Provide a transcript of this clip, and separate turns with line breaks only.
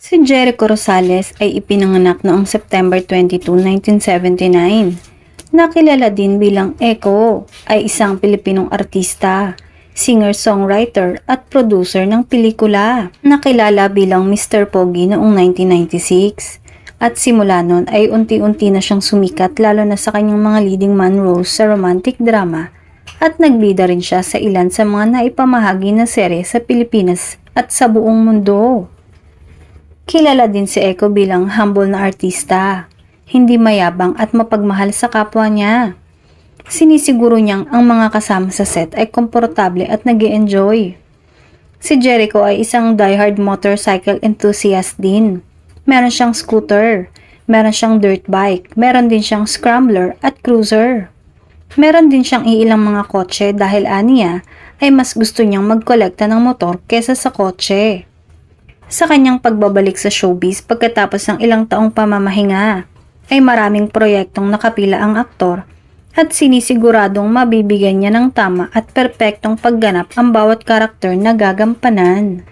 Si Jericho Rosales ay ipinanganak noong September 22, 1979. Nakilala din bilang Echo, ay isang Pilipinong artista, singer-songwriter at producer ng pelikula. Nakilala bilang Mr. Pogi noong 1996. At simula nun ay unti-unti na siyang sumikat lalo na sa kanyang mga leading man roles sa romantic drama at nagbida rin siya sa ilan sa mga naipamahagi na serye sa Pilipinas at sa buong mundo. Kilala din si Echo bilang humble na artista, hindi mayabang at mapagmahal sa kapwa niya. Sinisiguro niyang ang mga kasama sa set ay komportable at nag-e-enjoy. Si Jericho ay isang diehard motorcycle enthusiast din. Meron siyang scooter, meron siyang dirt bike, meron din siyang scrambler at cruiser. Meron din siyang iilang mga kotse dahil aniya ay mas gusto niyang magkolekta ng motor kesa sa kotse. Sa kanyang pagbabalik sa showbiz pagkatapos ng ilang taong pamamahinga, ay maraming proyektong nakapila ang aktor at sinisiguradong mabibigyan niya ng tama at perpektong pagganap ang bawat karakter na gagampanan.